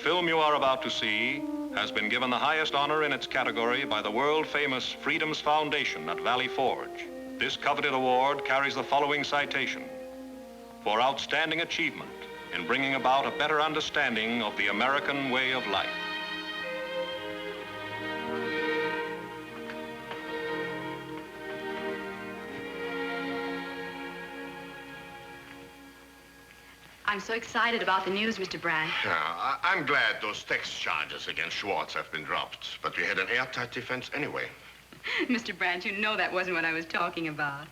film you are about to see has been given the highest honor in its category by the world-famous Freedom's Foundation at Valley Forge. This coveted award carries the following citation: for outstanding achievement in bringing about a better understanding of the American way of life. I'm so excited about the news, Mr. Brandt. Yeah, I'm glad those tax charges against Schwartz have been dropped, but we had an airtight defense anyway. Mr. Brandt, you know that wasn't what I was talking about.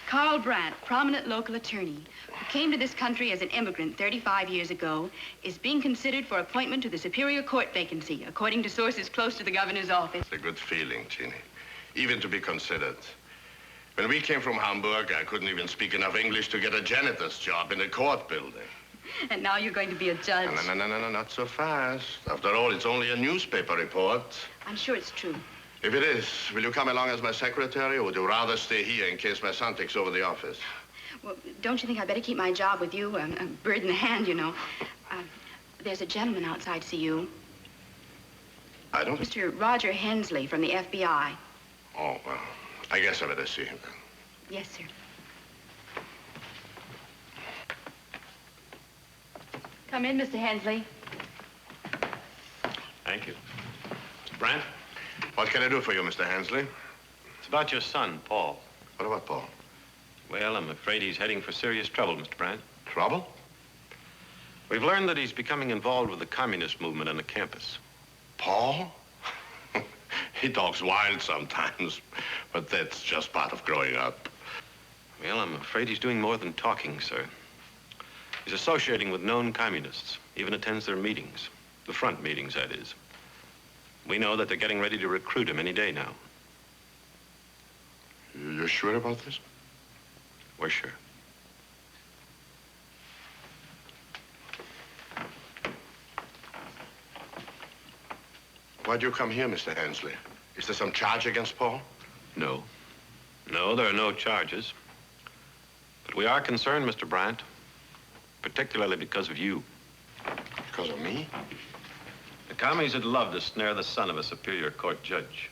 Carl Brandt, prominent local attorney, who came to this country as an immigrant 35 years ago, is being considered for appointment to the Superior Court vacancy, according to sources close to the governor's office. It's a good feeling, Jeannie, even to be considered. When we came from Hamburg, I couldn't even speak enough English to get a janitor's job in the court building. And now you're going to be a judge. No, not so fast. After all, it's only a newspaper report. I'm sure it's true. If it is, will you come along as my secretary, or would you rather stay here in case my son takes over the office? Well, don't you think I'd better keep my job with you? A bird in the hand, you know. There's a gentleman outside to see you. I don't... Mr. Roger Hensley from the FBI. Oh, well, I guess I better see him then. Yes, sir. Come in, Mr. Hensley. Thank you. Mr. Brandt? What can I do for you, Mr. Hensley? It's about your son, Paul. What about Paul? Well, I'm afraid he's heading for serious trouble, Mr. Brandt. Trouble? We've learned that he's becoming involved with the communist movement on the campus. Paul? He talks wild sometimes, but that's just part of growing up. Well, I'm afraid he's doing more than talking, sir. He's associating with known communists, even attends their meetings. The front meetings, that is. We know that they're getting ready to recruit him any day now. You're sure about this? We're sure. Why'd you come here, Mr. Hensley? Is there some charge against Paul? No. No, there are no charges. But we are concerned, Mr. Brandt, particularly because of you. Because of me? The commies would love to snare the son of a Superior Court judge.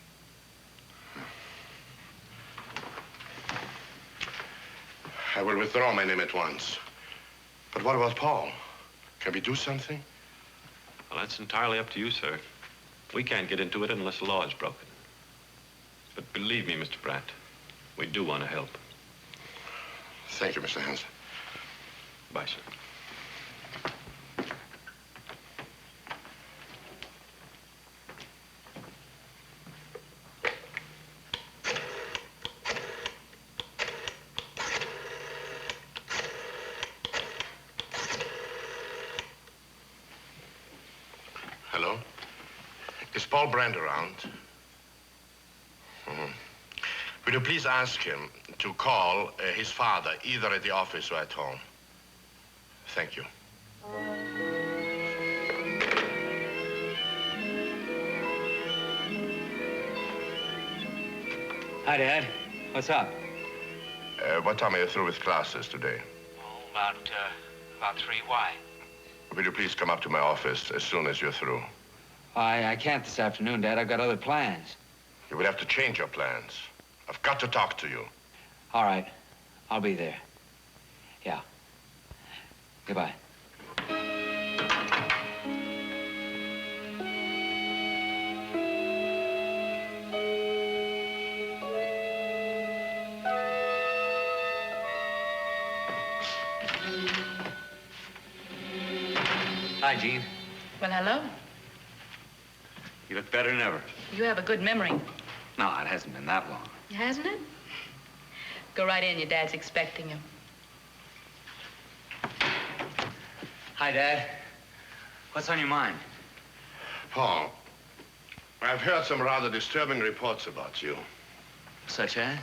I will withdraw my name at once. But what about Paul? Can we do something? Well, that's entirely up to you, sir. We can't get into it unless the law is broken. But believe me, Mr. Brandt, we do want to help. Thank you, Mr. Hensley. Bye, sir. Hello? Is Paul Brandt around? Will you please ask him to call his father, either at the office or at home? Thank you. Hi, Dad. What's up? What time are you through with classes today? Oh, about 3. Why? Will you please come up to my office as soon as you're through? I can't this afternoon, Dad. I've got other plans. You will have to change your plans. I've got to talk to you. All right. I'll be there. Yeah. Goodbye. Hi, Jean. Well, hello. You look better than ever. You have a good memory. No, it hasn't been that long. Hasn't it? Go right in. Your dad's expecting you. Hi, Dad. What's on your mind? Paul, I've heard some rather disturbing reports about you. Such as?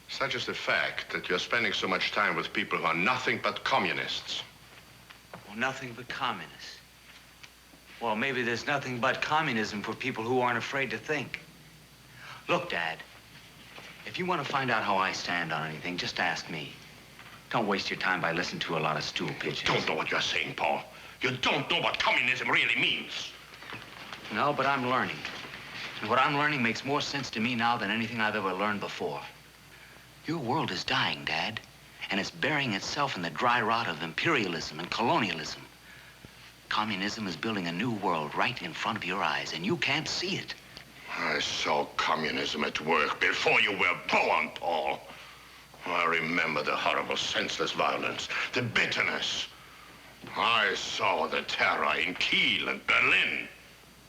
Such as the fact that you're spending so much time with people who are nothing but communists. Well, nothing but communists. Well, maybe there's nothing but communism for people who aren't afraid to think. Look, Dad, if you want to find out how I stand on anything, just ask me. Don't waste your time by listening to a lot of stool pigeons. Don't know what you're saying, Paul. You don't know what communism really means. No, but I'm learning. And what I'm learning makes more sense to me now than anything I've ever learned before. Your world is dying, Dad, and it's burying itself in the dry rot of imperialism and colonialism. Communism is building a new world right in front of your eyes, and you can't see it. I saw communism at work before you were born, Paul. I remember the horrible, senseless violence, the bitterness. I saw the terror in Kiel and Berlin.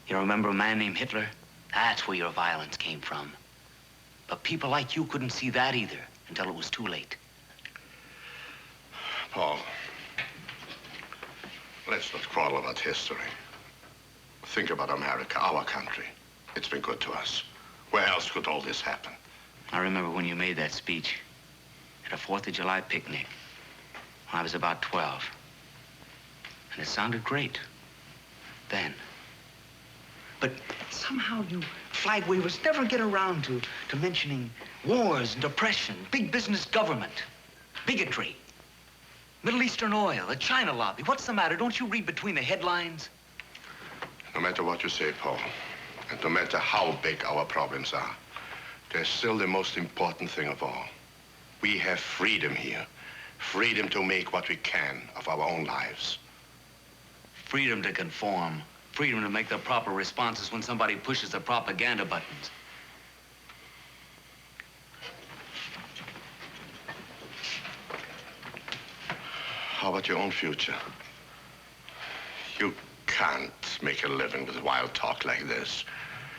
You remember a man named Hitler? That's where your violence came from. But people like you couldn't see that either until it was too late. Paul, let's not quarrel about history. Think about America, our country. It's been good to us. Where else could all this happen? I remember when you made that speech at a 4th of July picnic when I was about 12. And it sounded great then. But somehow you flag wavers never get around to mentioning wars and depression, big business government, bigotry, Middle Eastern oil, the China lobby. What's the matter? Don't you read between the headlines? No matter what you say, Paul, and no matter how big our problems are, there's still the most important thing of all. We have freedom here. Freedom to make what we can of our own lives. Freedom to conform. Freedom to make the proper responses when somebody pushes the propaganda buttons. How about your own future? You can't make a living with wild talk like this.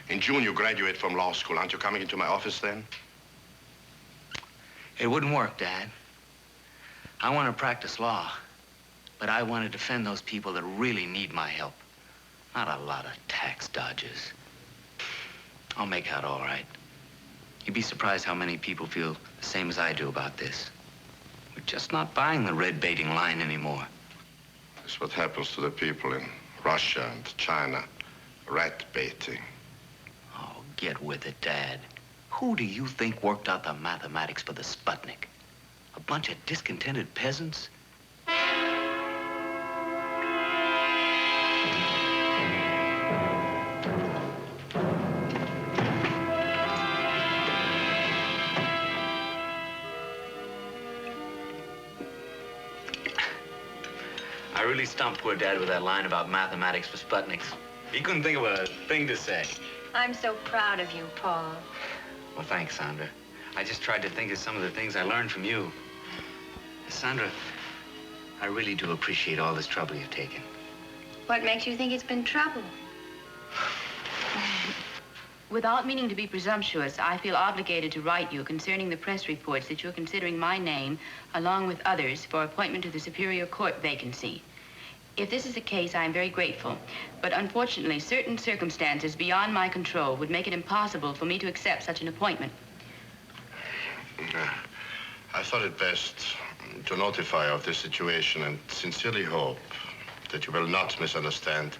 In June, you graduate from law school. Aren't you coming into my office then? It wouldn't work, Dad. I want to practice law, but I want to defend those people that really need my help. Not a lot of tax dodgers. I'll make out all right. You'd be surprised how many people feel the same as I do about this. We're just not buying the red baiting line anymore. That's what happens to the people in Russia and China. Rat baiting. Oh, get with it, Dad. Who do you think worked out the mathematics for the Sputnik? A bunch of discontented peasants? I really stumped poor Dad with that line about mathematics for Sputniks. He couldn't think of a thing to say. I'm so proud of you, Paul. Well, thanks, Sandra. I just tried to think of some of the things I learned from you. Sandra, I really do appreciate all this trouble you've taken. What makes you think it's been trouble? Without meaning to be presumptuous, I feel obligated to write you concerning the press reports that you're considering my name, along with others, for appointment to the Superior Court vacancy. If this is the case, I am very grateful. But unfortunately, certain circumstances beyond my control would make it impossible for me to accept such an appointment. I thought it best to notify you of this situation and sincerely hope that you will not misunderstand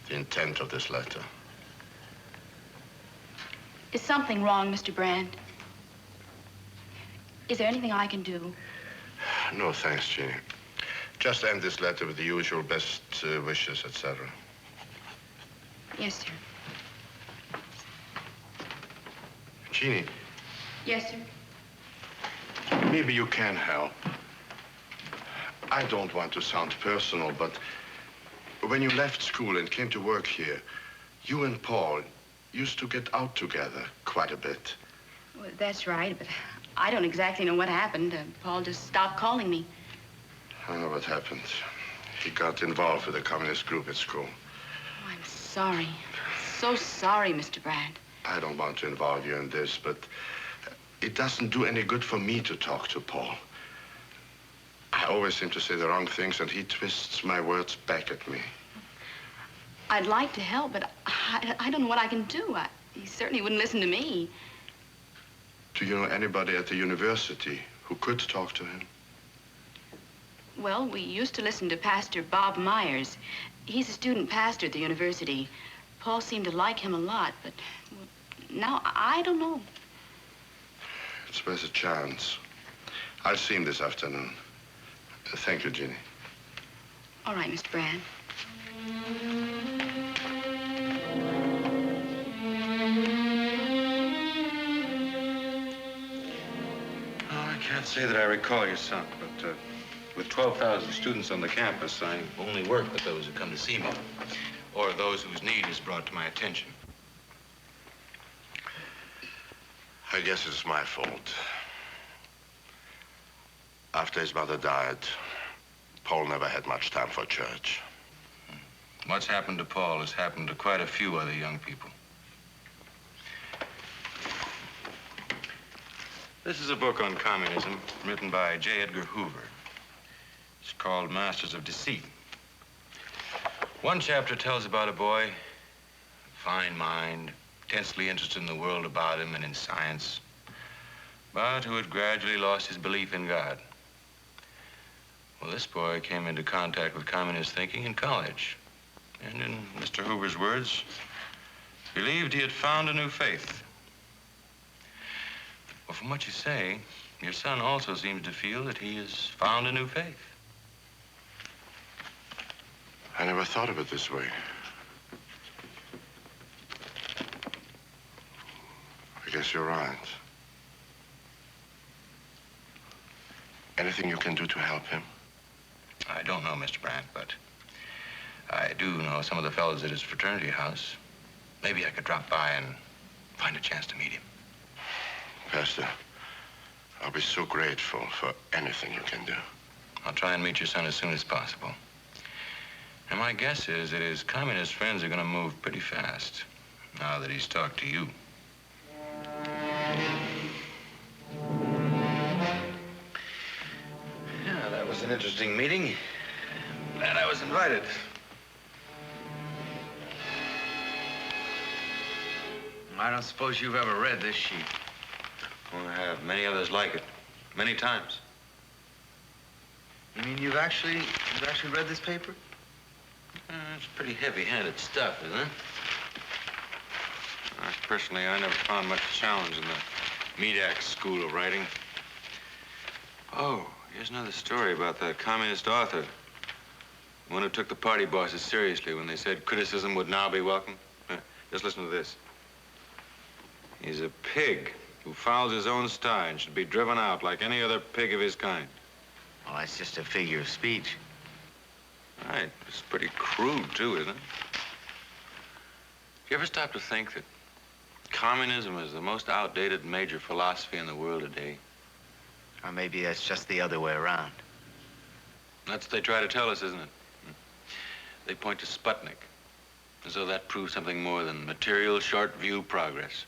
the intent of this letter. Is something wrong, Mr. Brand? Is there anything I can do? No, thanks, Jeannie. Just end this letter with the usual best wishes, etc. Yes, sir. Jeannie, Yes, sir. maybe you can help. I don't want to sound personal, but when you left school and came to work here, you and Paul used to get out together quite a bit. Well, that's right, but I don't exactly know what happened. Paul just stopped calling me. I know what happened. He got involved with a communist group at school. Oh, I'm sorry. So sorry, Mr. Brand. I don't want to involve you in this, but it doesn't do any good for me to talk to Paul. I always seem to say the wrong things, and he twists my words back at me. I'd like to help, but I don't know what I can do. He certainly wouldn't listen to me. Do you know anybody at the university who could talk to him? Well, we used to listen to Pastor Bob Myers. He's a student pastor at the university. Paul seemed to like him a lot, but now I don't know. It's worth a chance. I'll see him this afternoon. Thank you, Jeannie. All right, Mr. Brand. I can't say that I recall your son, but with 12,000 students on the campus, I only work with those who come to see me, or those whose need is brought to my attention. I guess it's my fault. After his mother died, Paul never had much time for church. What's happened to Paul has happened to quite a few other young people. This is a book on communism written by J. Edgar Hoover. It's called Masters of Deceit. One chapter tells about a boy, fine mind, intensely interested in the world about him and in science, but who had gradually lost his belief in God. Well, this boy came into contact with communist thinking in college, and in Mr. Hoover's words, believed he had found a new faith. Well, from what you say, your son also seems to feel that he has found a new faith. I never thought of it this way. I guess you're right. Anything you can do to help him? I don't know, Mr. Brandt, but I do know some of the fellows at his fraternity house. Maybe I could drop by and find a chance to meet him. Pastor, I'll be so grateful for anything you can do. I'll try and meet your son as soon as possible. And my guess is that his communist friends are going to move pretty fast now that he's talked to you. Yeah, that was an interesting meeting. Glad I was invited. I don't suppose you've ever read this sheet. Oh, I have. Many others like it. Many times. You mean you've actually read this paper? It's pretty heavy-handed stuff, isn't it? Personally, I never found much challenge in the Medak school of writing. Oh, here's another story about that communist author. The one who took the party bosses seriously when they said criticism would now be welcome. Just listen to this. He's a pig who fouls his own sty and should be driven out like any other pig of his kind. Well, that's just a figure of speech. Right. It's pretty crude, too, isn't it? You ever stop to think that communism is the most outdated major philosophy in the world today? Or maybe that's just the other way around. That's what they try to tell us, isn't it? They point to Sputnik, as though that proves something more than material, short-view progress.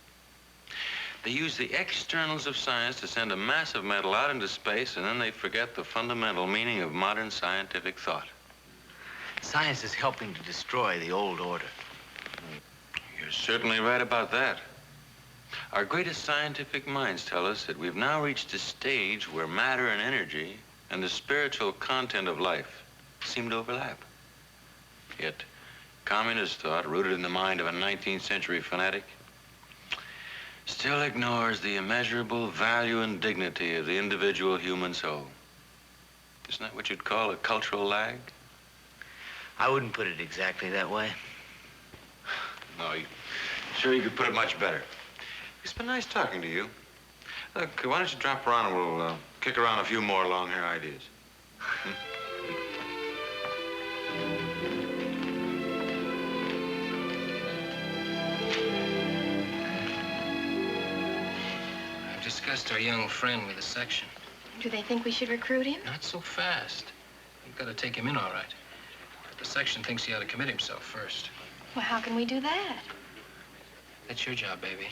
They use the externals of science to send a massive metal out into space, and then they forget the fundamental meaning of modern scientific thought. Science is helping to destroy the old order. You're certainly right about that. Our greatest scientific minds tell us that we've now reached a stage where matter and energy and the spiritual content of life seem to overlap. Yet, communist thought, rooted in the mind of a 19th century fanatic, still ignores the immeasurable value and dignity of the individual human soul. Isn't that what you'd call a cultural lag? I wouldn't put it exactly that way. No, sure you could put it much better. It's been nice talking to you. Look, why don't you drop around and we'll kick around a few more long-hair ideas. I've discussed our young friend with the section. Do they think we should recruit him? Not so fast. You've got to take him in all right. But the section thinks he ought to commit himself first. Well, how can we do that? That's your job, baby.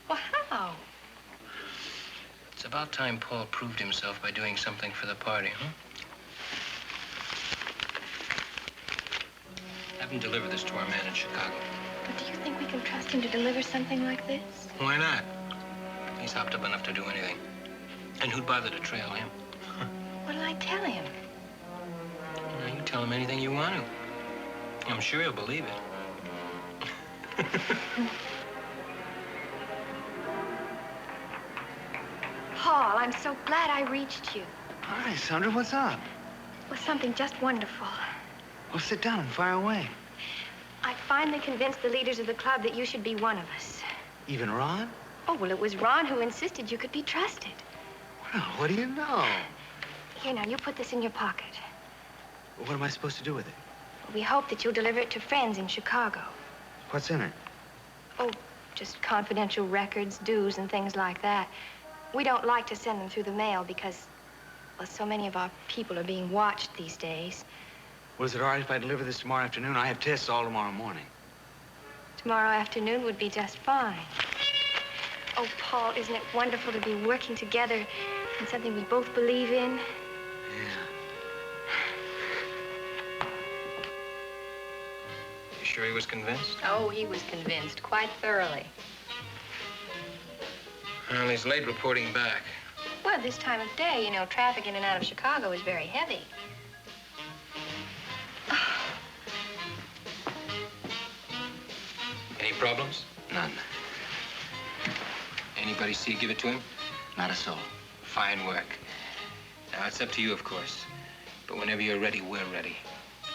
Well, how? It's about time Paul proved himself by doing something for the party, huh? Have him deliver this to our man in Chicago. But do you think we can trust him to deliver something like this? Why not? He's hopped up enough to do anything. And who'd bother to trail him? What'll I tell him? Well, you tell him anything you want to. I'm sure he'll believe it. Paul, I'm so glad I reached you. Hi, Sandra, what's up? It was something just wonderful. Well, sit down and fire away. I finally convinced the leaders of the club that you should be one of us. Even Ron? Oh, well, it was Ron who insisted you could be trusted. Well, what do you know? Here, now, you put this in your pocket. What am I supposed to do with it? We hope that you'll deliver it to friends in Chicago. What's in it? Oh, just confidential records, dues, and things like that. We don't like to send them through the mail because, well, so many of our people are being watched these days. Well, is it all right if I deliver this tomorrow afternoon? I have tests all tomorrow morning. Tomorrow afternoon would be just fine. Oh, Paul, isn't it wonderful to be working together in something we both believe in? Yeah. You sure he was convinced? Oh, he was convinced quite thoroughly. Well, he's late reporting back. Well, this time of day, you know, traffic in and out of Chicago is very heavy. Any problems? None. Anybody see you give it to him? Not a soul. Fine work. Now, it's up to you, of course. But whenever you're ready, we're ready.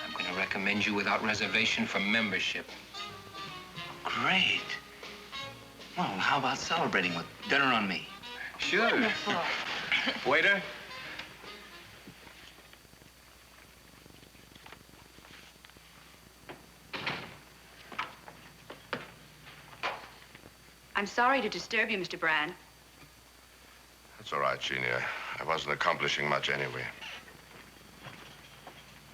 I'm going to recommend you without reservation for membership. Great. Well, how about celebrating with dinner on me? Sure. Wonderful. Waiter. I'm sorry to disturb you, Mr. Brand. That's all right, Jeannie. I wasn't accomplishing much anyway.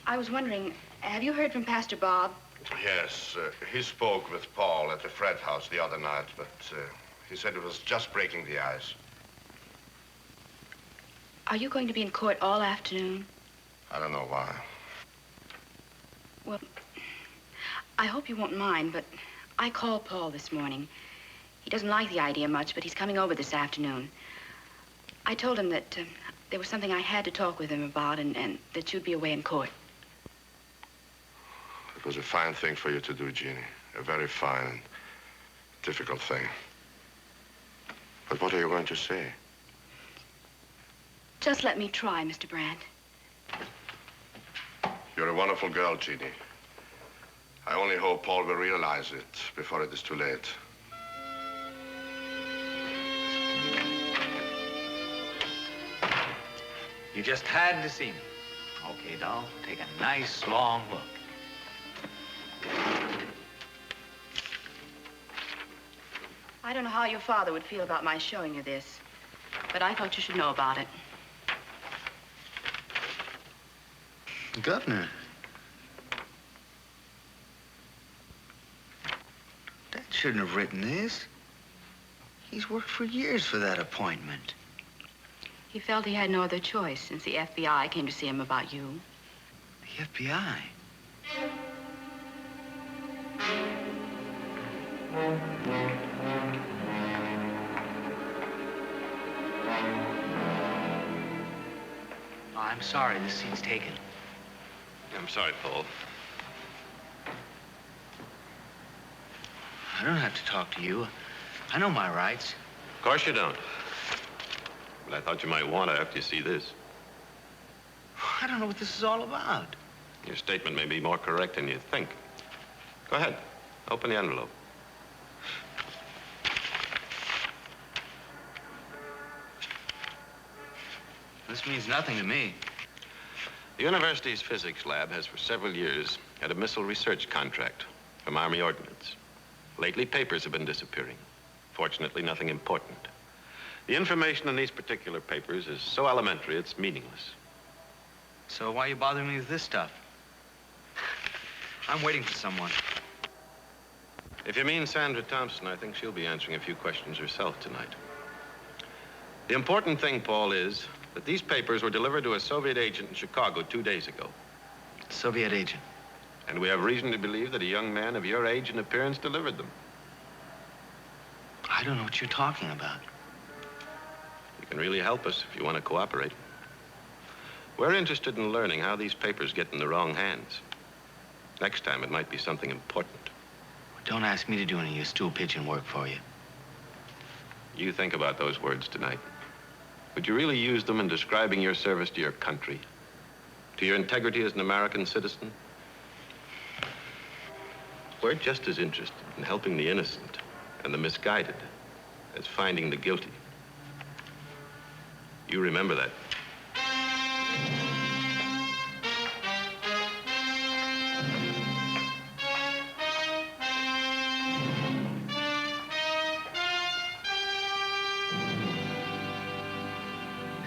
I was wondering, have you heard from Pastor Bob? Yes, he spoke with Paul at the Fred house the other night, but he said it was just breaking the ice. Are you going to be in court all afternoon? I don't know why. Well, I hope you won't mind, but I called Paul this morning. He doesn't like the idea much, but he's coming over this afternoon. I told him that there was something I had to talk with him about and that you'd be away in court. It was a fine thing for you to do, Jeannie. A very fine and difficult thing. But what are you going to say? Just let me try, Mr. Brand. You're a wonderful girl, Jeannie. I only hope Paul will realize it before it is too late. You just had to see me. Okay, doll, take a nice, long look. I don't know how your father would feel about my showing you this, but I thought you should know about it. Governor. Dad shouldn't have written this. He's worked for years for that appointment. He felt he had no other choice since the FBI came to see him about you. The FBI? Oh, I'm sorry, this seat's taken. I'm sorry, Paul. I don't have to talk to you. I know my rights. Of course you don't. But I thought you might want to after you see this. I don't know what this is all about. Your statement may be more correct than you think. Go ahead. Open the envelope. This means nothing to me. The university's physics lab has for several years had a missile research contract from Army Ordnance. Lately, papers have been disappearing. Fortunately, nothing important. The information in these particular papers is so elementary, it's meaningless. So why are you bothering me with this stuff? I'm waiting for someone. If you mean Sandra Thompson, I think she'll be answering a few questions herself tonight. The important thing, Paul, is that these papers were delivered to a Soviet agent in Chicago 2 days ago. Soviet agent. And we have reason to believe that a young man of your age and appearance delivered them. I don't know what you're talking about. You can really help us if you want to cooperate. We're interested in learning how these papers get in the wrong hands. Next time, it might be something important. Don't ask me to do any of your stool pigeon work for you. You think about those words tonight. Would you really use them in describing your service to your country? To your integrity as an American citizen? We're just as interested in helping the innocent and the misguided as finding the guilty. You remember that.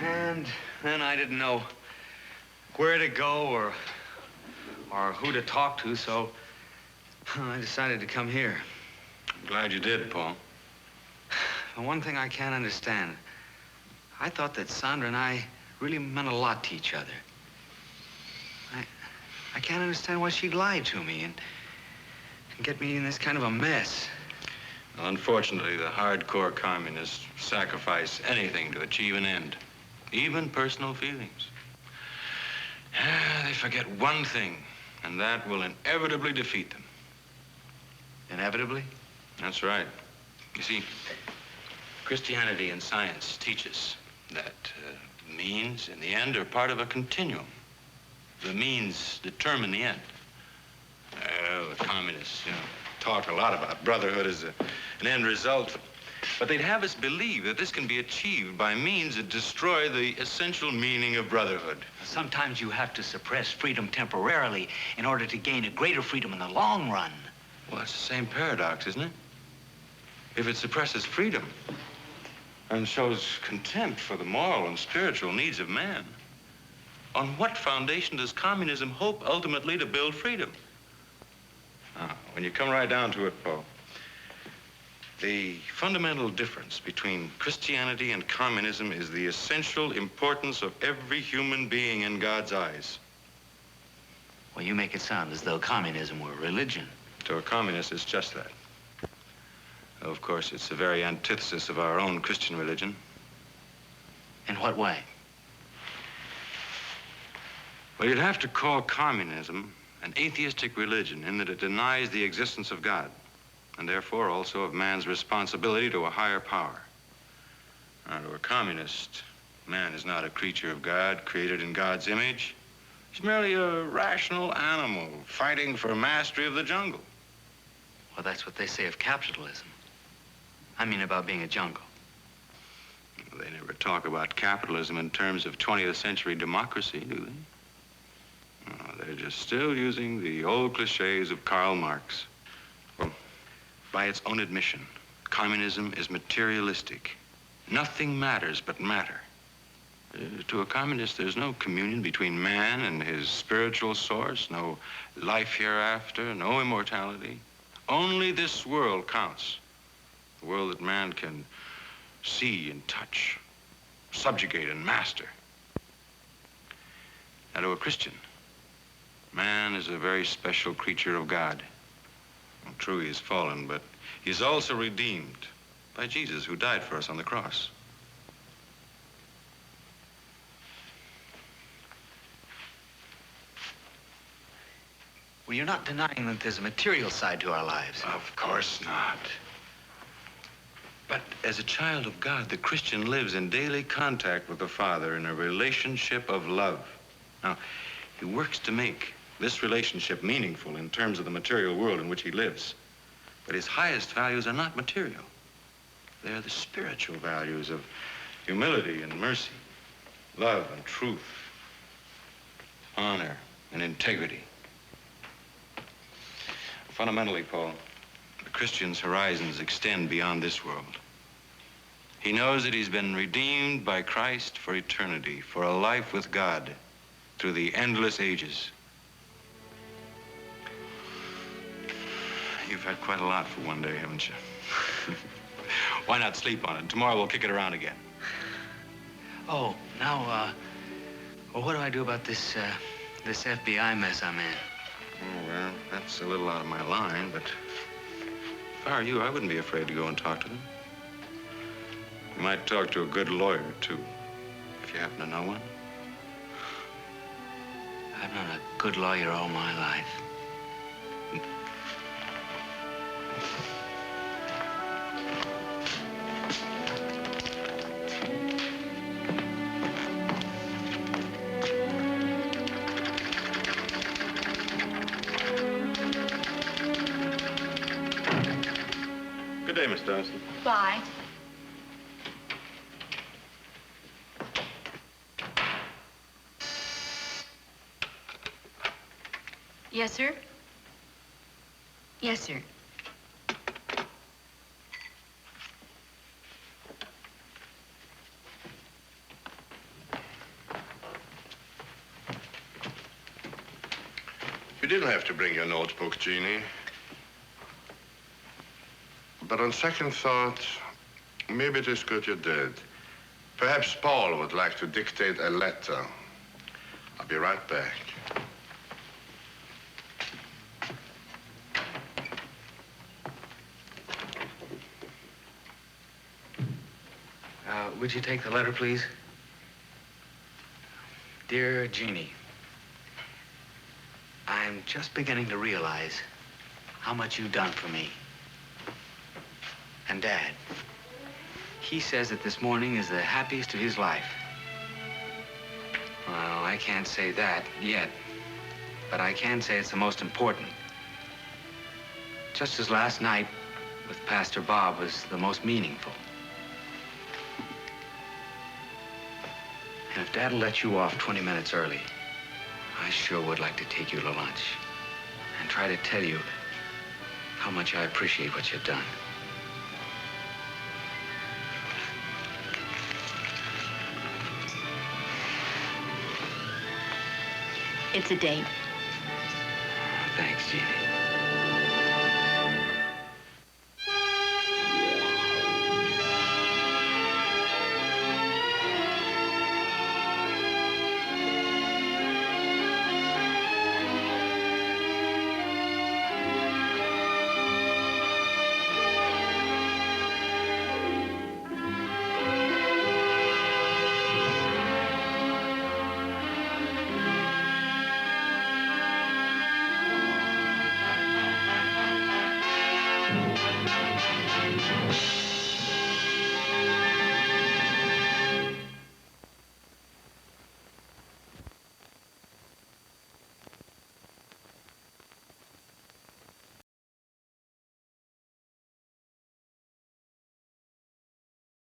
And then I didn't know where to go or who to talk to, so I decided to come here. I'm glad you did, Paul. The one thing I can't understand, I thought that Sandra and I really meant a lot to each other. I can't understand why she'd lie to me and get me in this kind of a mess. Well, unfortunately, the hardcore communists sacrifice anything to achieve an end, even personal feelings. They forget one thing, and that will inevitably defeat them. Inevitably? That's right. You see, Christianity and science teach us that means and the end are part of a continuum. The means determine the end. The communists, talk a lot about brotherhood as an end result. But they'd have us believe that this can be achieved by means that destroy the essential meaning of brotherhood. Sometimes you have to suppress freedom temporarily in order to gain a greater freedom in the long run. Well, that's the same paradox, isn't it? If it suppresses freedom and shows contempt for the moral and spiritual needs of man, on what foundation does communism hope ultimately to build freedom? Now, when you come right down to it, Paul, the fundamental difference between Christianity and communism is the essential importance of every human being in God's eyes. Well, you make it sound as though communism were a religion. To a communist, it's just that. Of course, it's the very antithesis of our own Christian religion. In what way? Well, you'd have to call communism an atheistic religion in that it denies the existence of God, and therefore also of man's responsibility to a higher power. Now, to a communist, man is not a creature of God, created in God's image. He's merely a rational animal fighting for mastery of the jungle. Well, that's what they say of capitalism. I mean about being a jungle. They never talk about capitalism in terms of 20th century democracy, do they? No, they're just still using the old cliches of Karl Marx. Well, by its own admission, communism is materialistic. Nothing matters but matter. To a communist, there's no communion between man and his spiritual source, no life hereafter, no immortality. Only this world counts. The world that man can see and touch, subjugate and master. Now, to a Christian, man is a very special creature of God. Well, true, he is fallen, but he is also redeemed by Jesus, who died for us on the cross. Well, you're not denying that there's a material side to our lives. Of course not. But as a child of God, the Christian lives in daily contact with the Father in a relationship of love. Now, he works to make this relationship meaningful in terms of the material world in which he lives. But his highest values are not material. They're the spiritual values of humility and mercy, love and truth, honor and integrity. Fundamentally, Paul, the Christian's horizons extend beyond this world. He knows that he's been redeemed by Christ for eternity, for a life with God through the endless ages. You've had quite a lot for one day, haven't you? Why not sleep on it? Tomorrow we'll kick it around again. Oh, now, well, what do I do about this FBI mess I'm in? Oh, well, that's a little out of my line, but if I were you, I wouldn't be afraid to go and talk to them. You might talk to a good lawyer, too, if you happen to know one. I've known a good lawyer all my life. Good day, Miss Darcy. Bye. Yes, sir? Yes, sir. You didn't have to bring your notebook, Jeannie. But on second thought, maybe it is good you did. Perhaps Paul would like to dictate a letter. I'll be right back. Would you take the letter, please? Dear Jeannie, I'm just beginning to realize how much you've done for me. And Dad, he says that this morning is the happiest of his life. Well, I can't say that yet, but I can say it's the most important. Just as last night with Pastor Bob was the most meaningful. And if Dad'll let you off 20 minutes early, I sure would like to take you to lunch and try to tell you how much I appreciate what you've done. It's a date. Thanks, Jeannie.